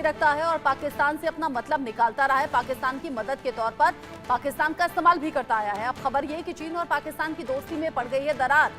भी रखता है और पाकिस्तान से अपना मतलब निकालता रहा है, पाकिस्तान की मदद के तौर पर पाकिस्तान का इस्तेमाल भी करता आया है। अब खबर ये कि चीन और पाकिस्तान की दोस्ती में पड़ गई है दरार।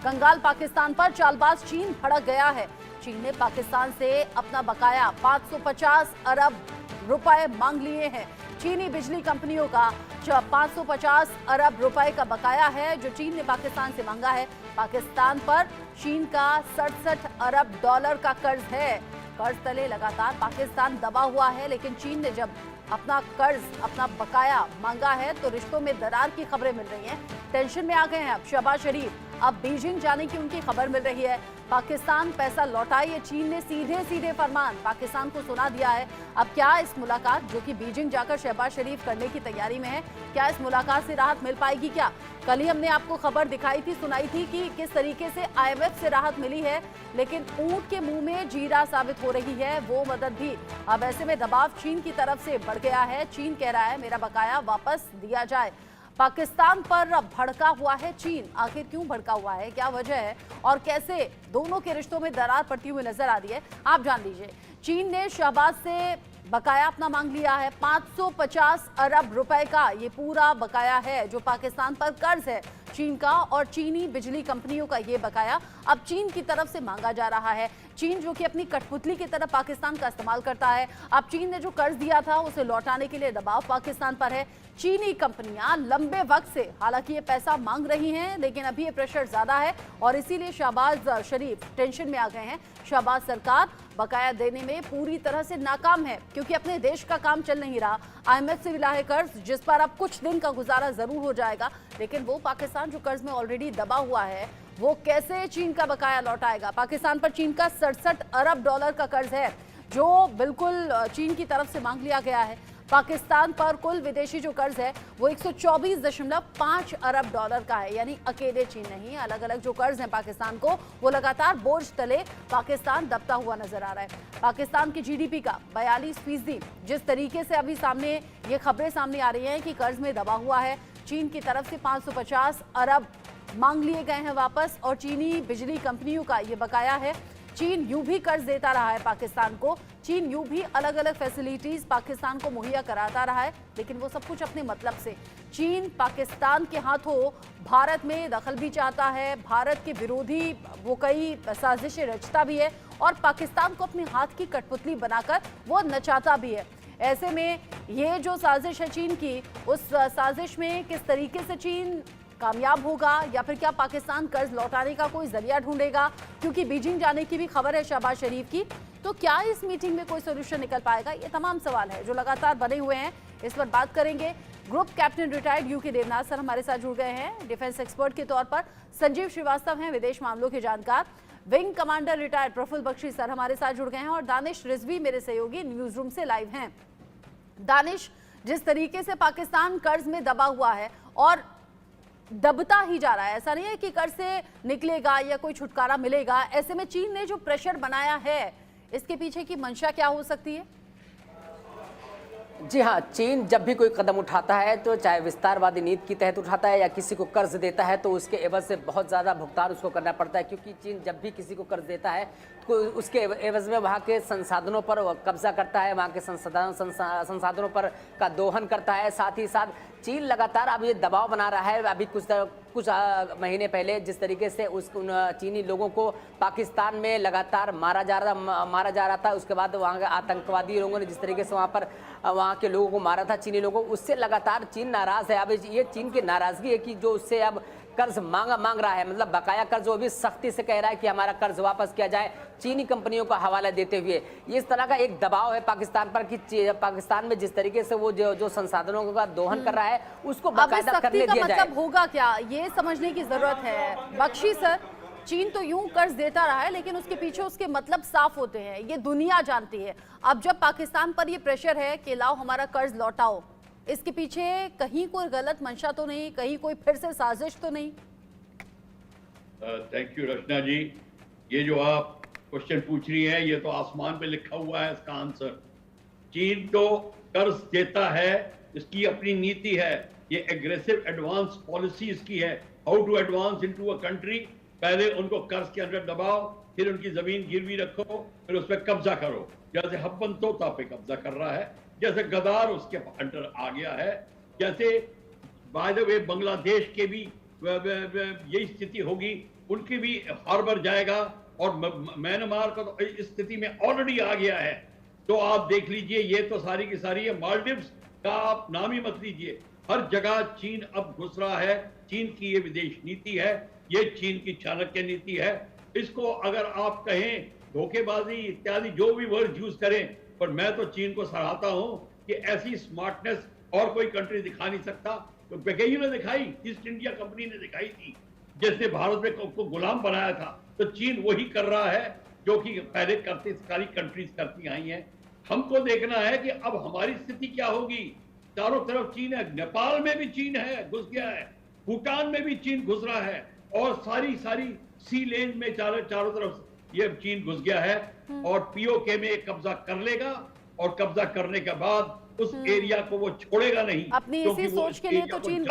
कंगाल पाकिस्तान पर चालबाज चीन भड़क गया है। चीन ने पाकिस्तान से अपना बकाया 550 अरब रुपए मांग लिए हैं। चीनी बिजली कंपनियों का 550 अरब रुपए का बकाया है जो चीन ने पाकिस्तान से मांगा है। पाकिस्तान पर चीन का 67 अरब डॉलर का कर्ज है। कर्ज तले लगातार पाकिस्तान दबा हुआ है, लेकिन चीन ने जब अपना कर्ज, अपना बकाया मांगा है तो रिश्तों में दरार की खबरें मिल रही हैं। टेंशन में आ गए हैं अब शहबाज शरीफ। अब बीजिंग जाने की उनकी खबर मिल रही है। पाकिस्तान पैसा लौटाए, ये चीन ने सीधे सीधे फरमान पाकिस्तान को सुना दिया है। अब क्या इस मुलाकात, जो कि बीजिंग जाकर शहबाज शरीफ करने की तैयारी में है, क्या इस मुलाकात से राहत मिल पाएगी? क्या कल ही हमने आपको खबर दिखाई थी, सुनाई थी कि किस तरीके से IMF से राहत मिली है, लेकिन ऊंट के मुंह में जीरा साबित हो रही है वो मदद भी। अब ऐसे में दबाव चीन की तरफ से बढ़ गया है। चीन कह रहा है मेरा बकाया वापस दिया जाए। पाकिस्तान पर भड़का हुआ है चीन। आखिर क्यों भड़का हुआ है, क्या वजह है और कैसे दोनों के रिश्तों में दरार पड़ती हुई नजर आ रही है, आप जान लीजिए। चीन ने शहबाज से बकाया अपना मांग लिया है 550 अरब रुपए का। ये पूरा बकाया है जो पाकिस्तान पर कर्ज है चीन का और चीनी बिजली कंपनियों का। ये बकाया अब चीन की तरफ से मांगा जा रहा है। चीन जो कि अपनी कठपुतली की तरफ पाकिस्तान का इस्तेमाल करता है। अब चीन ने जो कर्ज दिया था उसे लौटाने के लिए दबाव पाकिस्तान पर है। चीनी कंपनियां लंबे वक्त से हालांकि ये पैसा मांग रही हैं, लेकिन अभी ये प्रेशर ज्यादा है और इसीलिए शहबाज शरीफ टेंशन में आ गए हैं। शहबाज सरकार बकाया देने में पूरी तरह से नाकाम है क्योंकि अपने देश का काम चल नहीं रहा। IMF से मिला है कर्ज जिस पर अब कुछ दिन का गुजारा जरूर हो जाएगा, लेकिन वो पाकिस्तान जो कर्ज में ऑलरेडी दबा हुआ है वो कैसे चीन का बकाया लौटाएगा? पाकिस्तान पर चीन का 67 अरब डॉलर का कर्ज है जो बिल्कुल चीन की तरफ से मांग लिया गया है। पाकिस्तान पर कुल विदेशी जो कर्ज है वो 124.5 अरब डॉलर का है, यानी अकेले चीन नहीं, अलग अलग जो कर्ज हैं पाकिस्तान को वो लगातार बोझ तले पाकिस्तान दबता हुआ नजर आ रहा है। पाकिस्तान की GDP का 42%, जिस तरीके से अभी सामने ये खबरें सामने आ रही हैं कि कर्ज में दबा हुआ है। चीन की तरफ से 550 अरब मांग लिए गए हैं वापस और चीनी बिजली कंपनियों का ये बकाया है। चीन यूं भी कर्ज देता रहा है पाकिस्तान को, चीन यूं भी अलग अलग फैसिलिटीज पाकिस्तान को मुहैया कराता रहा है, लेकिन वो सब कुछ अपने मतलब से। चीन पाकिस्तान के हाथों भारत में दखल भी चाहता है, भारत के विरोधी वो कई साजिशें रचता भी है और पाकिस्तान को अपने हाथ की कठपुतली बनाकर वो नचाता भी है। ऐसे में ये जो साजिश है चीन की, उस साजिश में किस तरीके से चीन कामयाब होगा या फिर क्या पाकिस्तान कर्ज लौटाने का कोई जरिया ढूंढेगा? क्योंकि बीजिंग जाने की भी खबर है शहबाज शरीफ की, तो क्या इस मीटिंग में कोई सोल्यूशन निकल पाएगा? ये तमाम सवाल है जो लगातार बने हुए हैं। इस पर बात करेंगे। Group captain retired UK Devnath sir हमारे साथ जुड़ गए हैं डिफेंस एक्सपर्ट के तौर पर। संजीव श्रीवास्तव हैं विदेश मामलों के जानकार। Wing commander retired Praful Bakshi sir हमारे साथ जुड़ गए हैं और दानिश रिजवी मेरे सहयोगी न्यूज रूम से लाइव हैं। दानिश, जिस तरीके से पाकिस्तान कर्ज में दबा हुआ है और दबता ही जा रहा है, ऐसा नहीं है कि कर्ज से निकलेगा या कोई छुटकारा मिलेगा, ऐसे में चीन ने जो प्रेशर बनाया है इसके पीछे की मंशा क्या हो सकती है? जी हाँ, चीन जब भी कोई कदम उठाता है तो चाहे विस्तारवादी नीति के तहत उठाता है या किसी को कर्ज देता है तो उसके एवज से बहुत ज़्यादा भुगतान उसको करना पड़ता है, क्योंकि चीन जब भी किसी को कर्ज देता है तो उसके एवज में वहाँ के संसाधनों पर कब्जा करता है, वहाँ के संसाधनों पर का दोहन करता है। साथ ही साथ चीन लगातार अब ये दबाव बना रहा है। अभी कुछ महीने पहले जिस तरीके से उन चीनी लोगों को पाकिस्तान में लगातार मारा जा रहा था, उसके बाद वहाँ के आतंकवादी लोगों ने जिस तरीके से वहाँ के लोगों को मारा था, चीनी लोगों को, उससे लगातार चीन नाराज है। अब ये चीन की नाराजगी है कि जो उससे अब कर्ज मांग रहा है, मतलब बकाया कर्ज, वो भी सख्ती से कह रहा है कि हमारा कर्ज वापस किया जाए, चीनी कंपनियों का हवाला देते हुए। ये इस तरह का एक दबाव है पाकिस्तान पर कि पाकिस्तान में जिस तरीके से वो जो संसाधनों का दोहन कर रहा है उसको बाकायदा करने दिया जाए। मतलब होगा क्या, ये समझने की जरूरत है। बख्शी सर, चीन तो यूं कर्ज देता रहा है लेकिन उसके पीछे उसके मतलब साफ होते हैं, ये दुनिया जानती है। अब जब पाकिस्तान पर ये प्रेशर है कि लाओ हमारा कर्ज लौटाओ, इसके पीछे कहीं कोई गलत मंशा तो नहीं, कहीं कोई फिर से साजिश तो नहीं? थैंक यू रचना जी। ये जो आप क्वेश्चन पूछ रही हैं ये तो आसमान पे लिखा हुआ है इसका आंसर। चीन तो कर्ज देता है, इसकी अपनी नीति है, ये एग्रेसिव एडवांस पॉलिसी इसकी है। How to advance into a country, पहले उनको कर्ज के अंदर दबाओ, फिर उनकी जमीन गिरवी रखो, फिर उस पर कब्जा करो। जैसे हब्बन तोता पे कब्जा कर रहा है, जैसे गदार उसके अंडर आ गया है, जैसे बाय द वे बांग्लादेश के भी यही स्थिति होगी, उनकी भी हार्बर जाएगा, और म्यांमार का तो इस स्थिति में ऑलरेडी आ गया है। तो आप देख लीजिए, ये तो सारी की सारी है। मालदीव्स का आप नाम ही मत लीजिए, हर जगह चीन अब घुस रहा है। चीन की ये विदेश नीति है, ये चीन की चाणक्य नीति है। इसको अगर आप कहें धोखेबाजी इत्यादि जो भी वर्ड यूज करें, पर मैं तो चीन को सराहता हूं कि ऐसी स्मार्टनेस और कोई कंट्री दिखा नहीं सकता। तो बेकई ने दिखाई, ईस्ट इंडिया कंपनी ने दिखाई थी, जिसने भारत में को गुलाम बनाया था। तो चीन वही कर रहा है जो कि पहले करती सारी कंट्रीज करती आई हैं। हमको देखना है कि अब हमारी स्थिति क्या होगी। चारों तरफ चीन है, नेपाल में भी चीन है, घुस गया है, भूटान में भी चीन घुस रहा है, और सारी सी लेन में चारों तरफ ये चीन घुस गया है, और पीओके में कब्जा कर लेगा, और कब्जा करने के बाद उस एरिया को वो छोड़ेगा नहीं। अपनी इसी सोच के लिए तो चीन